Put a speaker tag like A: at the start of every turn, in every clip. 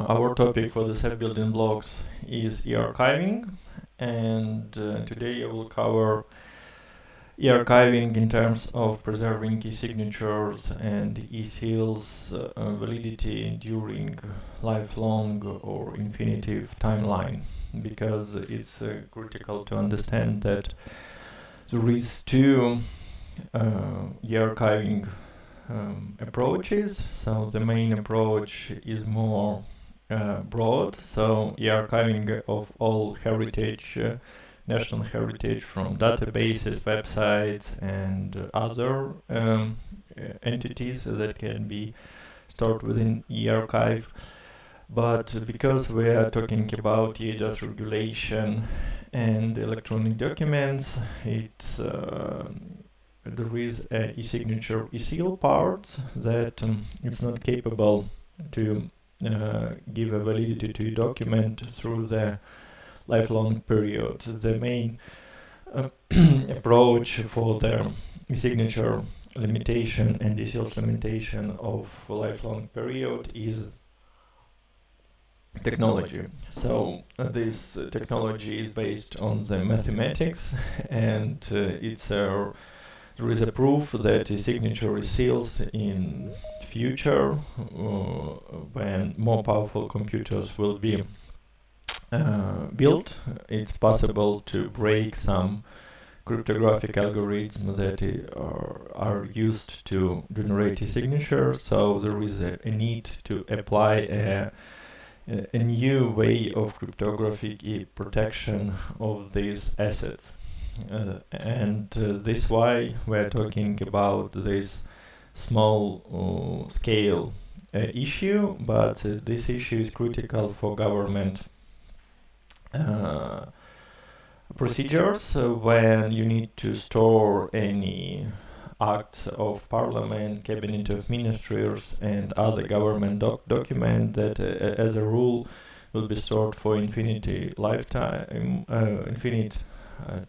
A: Our topic for the CEF Building Blocks is eArchiving, and today I will cover eArchiving in terms of preserving key signatures and e-seals validity during lifelong or infinitive timeline, because it's critical to understand that there is two eArchiving approaches. So the main approach is more broad, so eArchiving of all heritage, national heritage from databases, websites and other entities that can be stored within eArchive. But because we are talking about eIDAS regulation and electronic documents, there is a e-signature e-seal part that it's not capable to give a validity to a document through the lifelong period. The main approach for the e-signature limitation and e-seals limitation of lifelong period is technology. So this technology is based on the mathematics, and there is a proof that e-signature e-seals in future, when more powerful computers will be built, it's possible to break some cryptographic algorithms that are used to generate e-signature. So there is a need to apply a new way of cryptographic protection of these assets. And this is why we're talking about this small scale issue, but this issue is critical for government procedures when you need to store any acts of parliament, cabinet of ministers and other government document that as a rule will be stored for infinite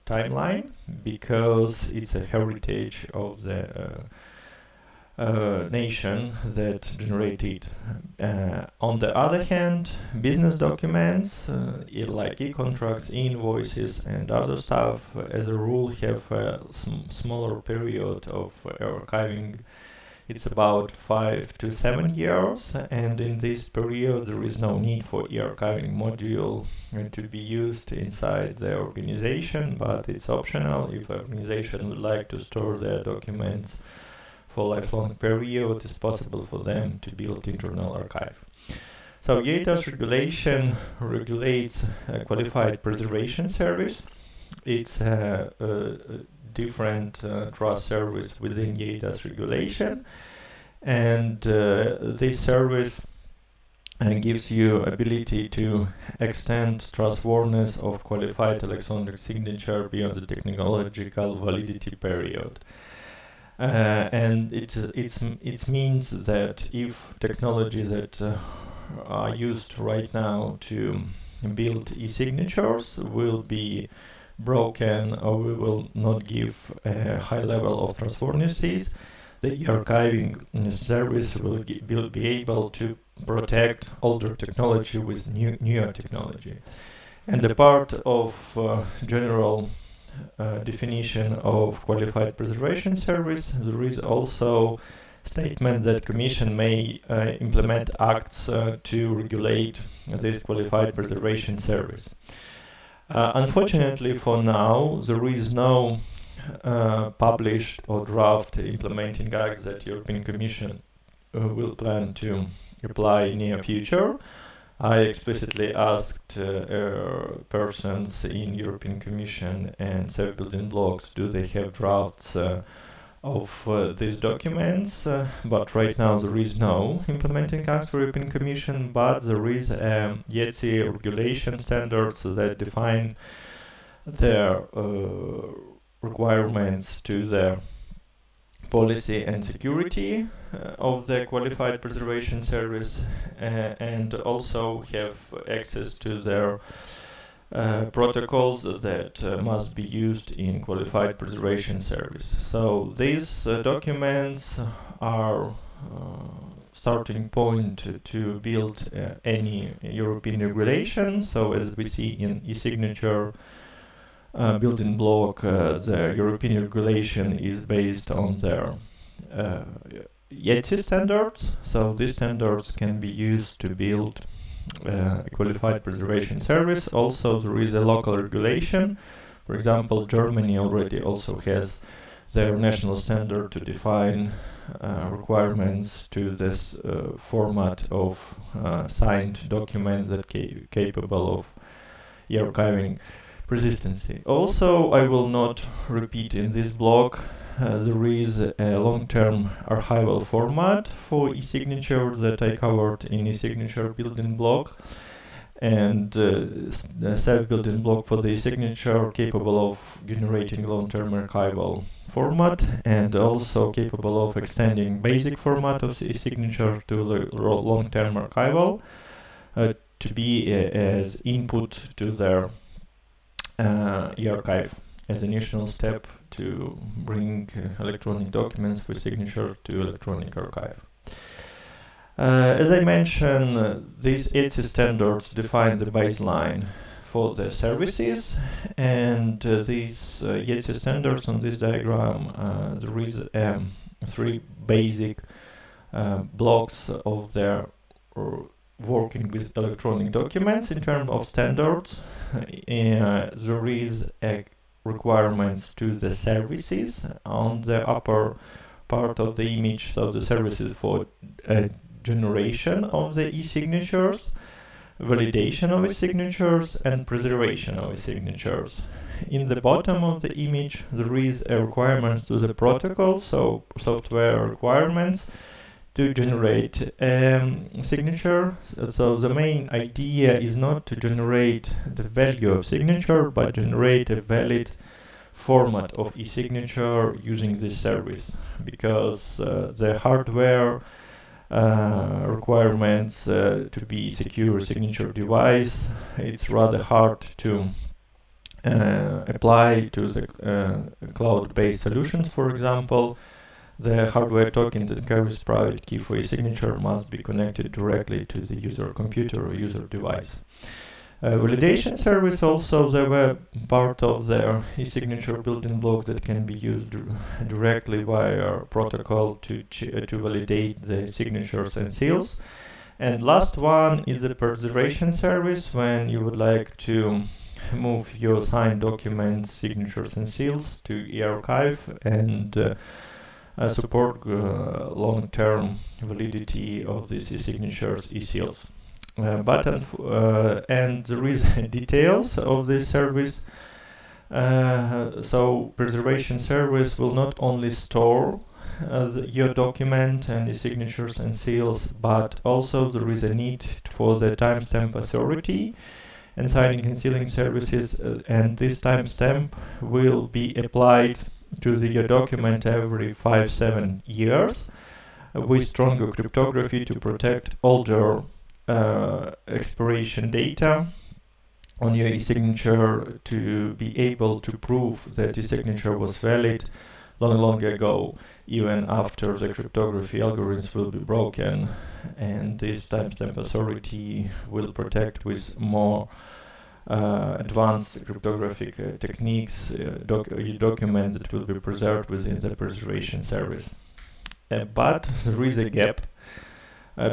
A: timeline, because it's a heritage of the nation that generated. On the other hand, business documents like e-contracts, invoices and other stuff as a rule have a smaller period of archiving. It's about 5 to 7 years, and in this period there is no need for eArchiving module to be used inside the organization, but it's optional. If an organization would like to store their documents for lifelong period, it's possible for them to build internal archive. So eIDAS regulation regulates a qualified preservation service. It's a different trust service within eIDAS regulation, and this service gives you ability to extend trustworthiness of qualified electronic signature beyond the technological validity period. And it means that if technology that are used right now to build e-signatures will be broken, or we will not give a high level of trustworthiness, the eArchiving service will be able to protect older technology with newer technology. And the part of general definition of qualified preservation service, there is also statement that Commission may implement acts to regulate this qualified preservation service. Unfortunately for now, there is no published or draft implementing act that European Commission will plan to apply in near future. I explicitly asked persons in European Commission and CEF Building Blocks, do they have drafts of these documents, but right now there is no implementing act for European Commission, but there is YETSI regulation standards that define their requirements to the policy and security of the qualified preservation service, and also have access to their protocols that must be used in qualified preservation service. So these documents are starting point to build any European regulation. So as we see in e-signature building block, the European regulation is based on their EARCHIV standards. So these standards can be used to build a qualified preservation service. Also, there is a local regulation. For example, Germany already also has their national standard to define requirements to this format of signed documents that capable of e-archiving persistency. Also, I will not repeat in this block, there is a long-term archival format for e-signature that I covered in e-signature building block, and the CEF building block for the e-signature capable of generating long-term archival format, and also capable of extending basic format of e-signature to the long-term archival to be as input to their eArchive as initial step to bring electronic documents with signature to electronic archive. As I mentioned, these EARCHIV standards define the baseline for the services, and these EARCHIV standards on this diagram, there is three basic blocks of their working with electronic documents. In terms of standards, there is a requirements to the services on the upper part of the image, so the services for generation of the e-signatures, validation of e-signatures, and preservation of e-signatures. In the bottom of the image, there is a requirement to the protocol, so software requirements to generate signature. So the main idea is not to generate the value of signature, but generate a valid format of e-signature using this service, because the hardware requirements to be secure signature device, it's rather hard to apply to the cloud-based solutions. For example, the hardware token that carries private key for e-signature must be connected directly to the user computer or user device. Validation service also, they were part of their e-signature building block that can be used directly via protocol to validate the signatures and seals. And last one is the preservation service, when you would like to move your signed documents, signatures and seals to eArchive and support long-term validity of these e-signatures, e-seals. And there is details of this service. So preservation service will not only store your document and the signatures and seals, but also there is a need for the timestamp authority and signing and sealing services, and this timestamp will be applied to your document every 5-7 years with stronger cryptography to protect older expiration data on your e-signature, to be able to prove that the signature was valid long ago, even after the cryptography algorithms will be broken, and this timestamp authority will protect with more advanced cryptographic techniques documents that will be preserved within the preservation service. But there is a gap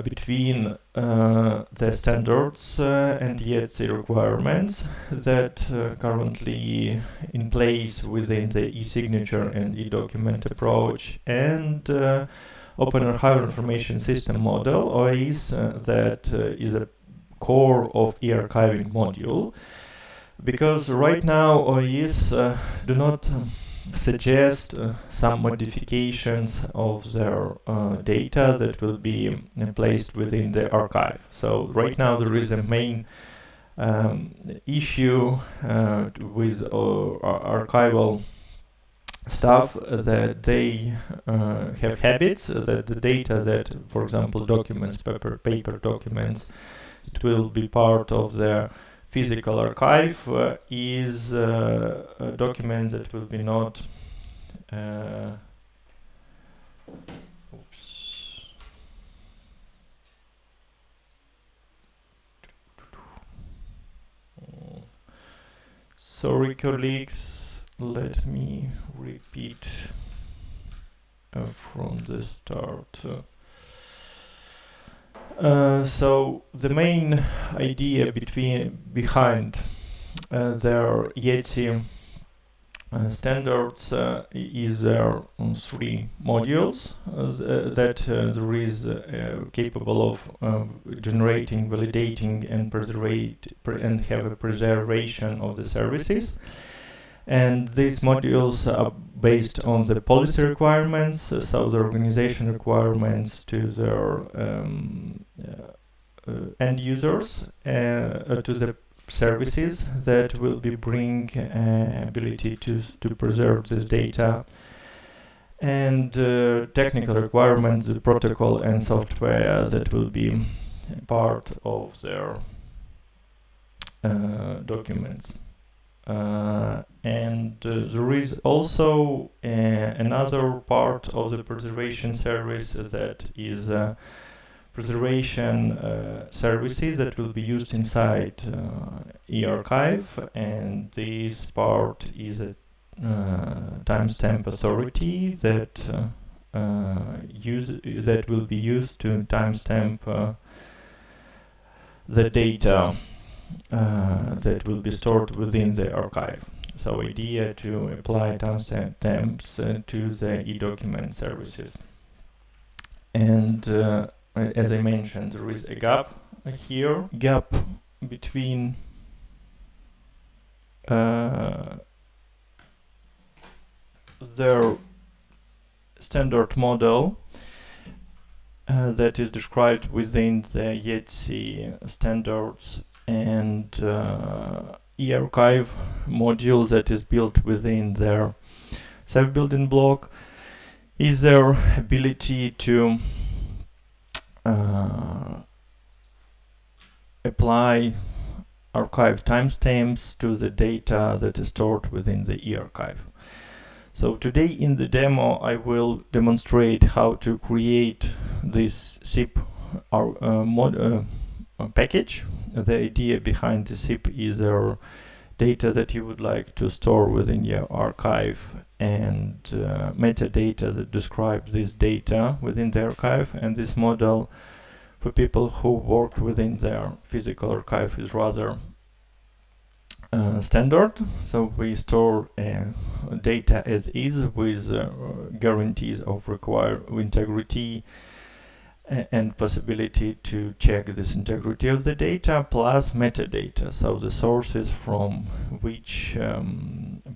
A: between the standards and yet the requirements that currently in place within the e-signature and e-document approach and Open Archival Information System model, OAIS, that is a core of eArchiving module, because right now OAIS do not suggest some modifications of their data that will be placed within the archive. So right now there is a main issue with archival stuff that they have habits that the data that, for example, documents, paper documents, it will be part of their physical archive, is a document that will be not Sorry, colleagues, let me repeat from the start. So the main idea behind their Yeti standards is there three modules that there is capable of generating, validating, and have a preservation of the services. And these modules are based on the policy requirements, so the organization requirements to their end users, to the services that will be bring ability to preserve this data, and technical requirements, the protocol and software that will be part of their documents. And there is also another part of the preservation service that is preservation services that will be used inside eArchive, and this part is a timestamp authority that that will be used to timestamp the data that will be stored within the archive. So idea to apply timestamps to the eDocument services. And as I mentioned, there is a gap here, between their standard model that is described within the Yeti standards and eArchive module that is built within their CEF Building Block, is their ability to apply archive timestamps to the data that is stored within the eArchive. So today in the demo I will demonstrate how to create this CEF package. The idea behind the CEF is there data that you would like to store within your archive, and metadata that describe this data within the archive. And this model for people who work within their physical archive is rather standard. So we store data as is with guarantees of integrity and possibility to check this integrity of the data, plus metadata, so the sources from which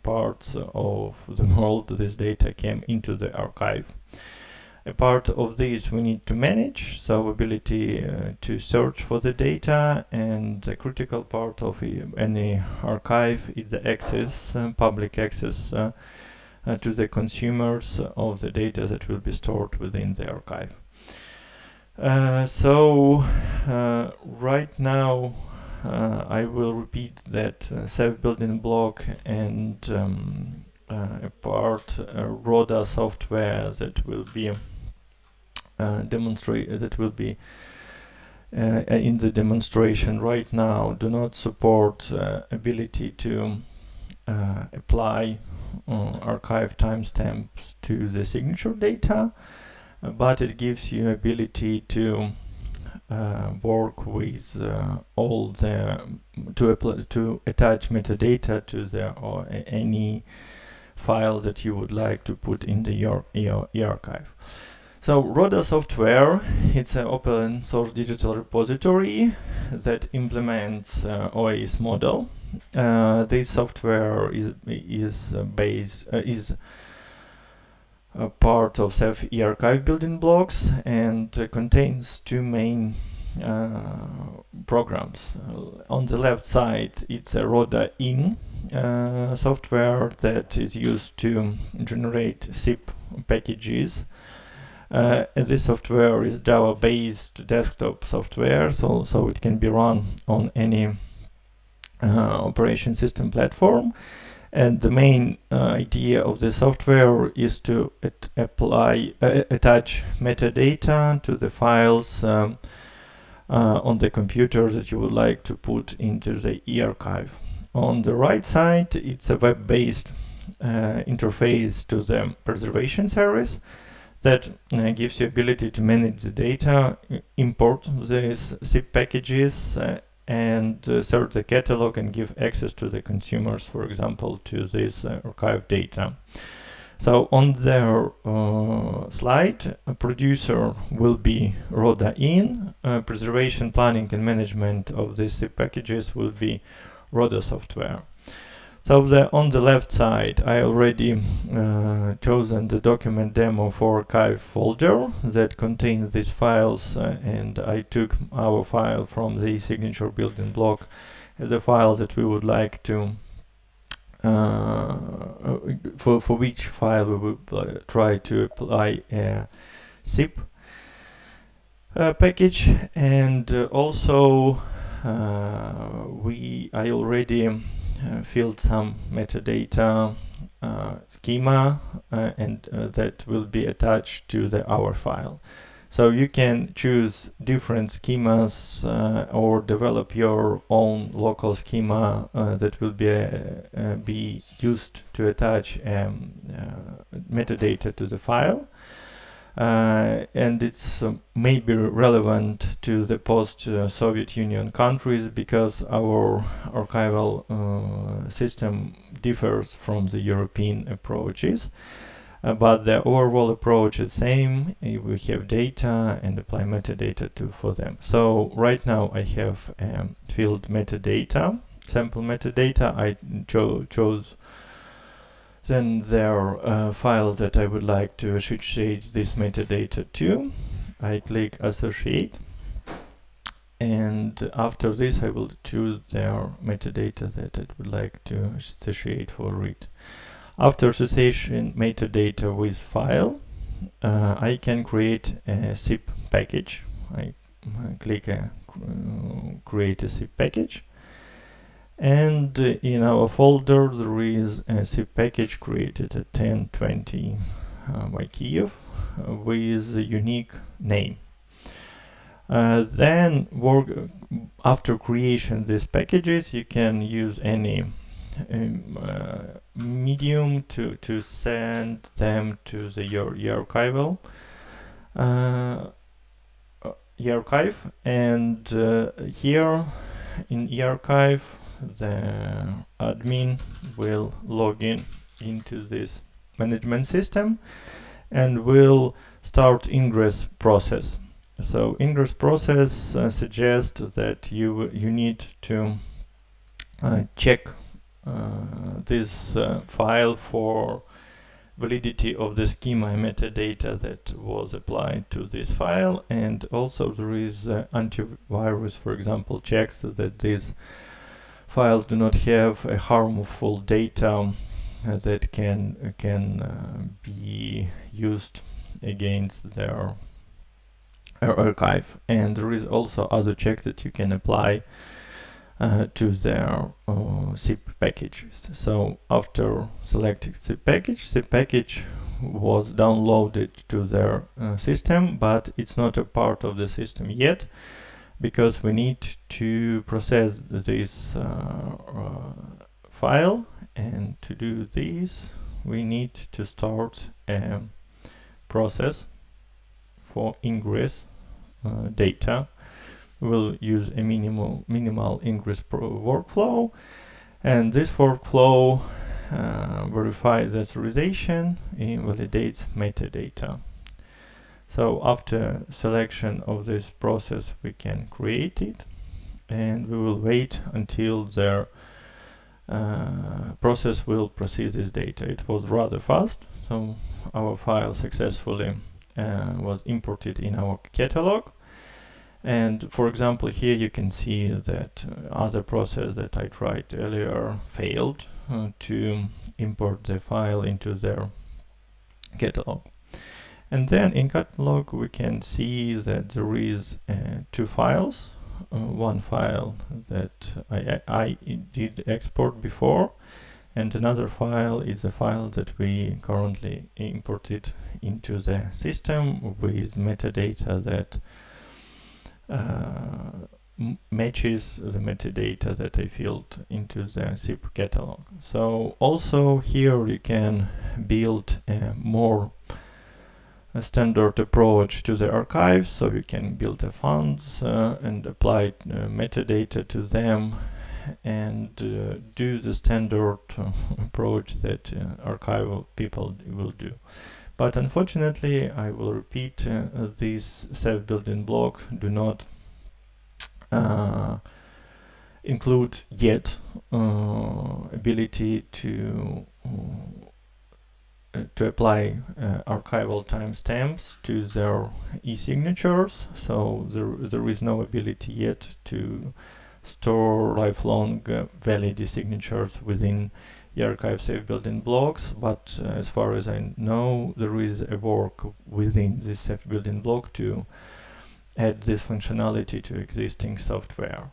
A: parts of the world this data came into the archive. A part of this we need to manage, so ability to search for the data, and the critical part of any archive is the access, public access to the consumers of the data that will be stored within the archive. So right now I will repeat that CEF Building Block and a part RODA software that will be in the demonstration right now do not support ability to apply archive timestamps to the signature data, but it gives you ability to work with all the to attach metadata to the or any file that you would like to put in the your eArchive. So RODA software, it's an open source digital repository that implements OAIS model. This software is a part of CEF eArchive Building Blocks and contains two main programs. On the left side, it's a RODA in software that is used to generate CEF packages. This software is Java-based desktop software, so it can be run on any operation system platform. And the main idea of the software is to attach metadata to the files on the computer that you would like to put into the eArchive. On the right side, it's a web-based interface to the preservation service that gives you ability to manage the data, import these zip packages, and search the catalog and give access to the consumers, for example, to this archive data. So on their slide, a producer will be Roda in, preservation, planning, and management of these zip packages will be Roda software. So on the left side, I already chosen the document demo for archive folder that contains these files, and I took our file from the signature building block as a file that we would like to for which file we would try to apply a zip package, and also I already filled some metadata schema and that will be attached to our file. So you can choose different schemas or develop your own local schema that will be used to attach metadata to the file. And it's maybe relevant to the post-Soviet Union countries because our archival system differs from the European approaches. But the overall approach is the same. We have data and apply metadata for them. So right now I have filled metadata, sample metadata. I chose then their file that I would like to associate this metadata to. I click associate, and after this I will choose their metadata that I would like to associate for read. After association metadata with file, I can create a zip package. I click create a zip package, and in our folder there is a zip package created at 1020 by Kiev with a unique name. Then after creation these packages, you can use any medium to send them to the your eArchival eArchive, and here in eArchive the admin will log in into this management system and will start ingress process. So ingress process suggests that you need to check this file for validity of the schema and metadata that was applied to this file, and also there is antivirus, for example, checks that these files do not have a harmful data that can be used against their archive. And there is also other checks that you can apply to their zip packages. So after selecting zip package was downloaded to their system, but it's not a part of the system yet because we need to process this file, and to do this we need to start a process for ingress data. We'll use a minimal ingress workflow, and this workflow verifies the authorization and validates metadata. So after selection of this process we can create it, and we will wait until their process will process this data. It was rather fast, so our file successfully was imported in our catalog. And for example, here you can see that other process that I tried earlier failed to import the file into their catalog. And then in catalog we can see that there is two files. One file that I did export before, and another file is a file that we currently imported into the system with metadata that matches the metadata that I filled into the zip catalog. So also here you can build a more standard approach to the archives, so you can build the fonts and apply metadata to them, and do the standard approach that archival people will do. But unfortunately, I will repeat, these CEF Building Block do not include yet ability to apply archival timestamps to their e-signatures. So there is no ability yet to store lifelong valid e-signatures within eArchive CEF Building Blocks, but as far as I know, there is a work within this CEF Building Block to add this functionality to existing software.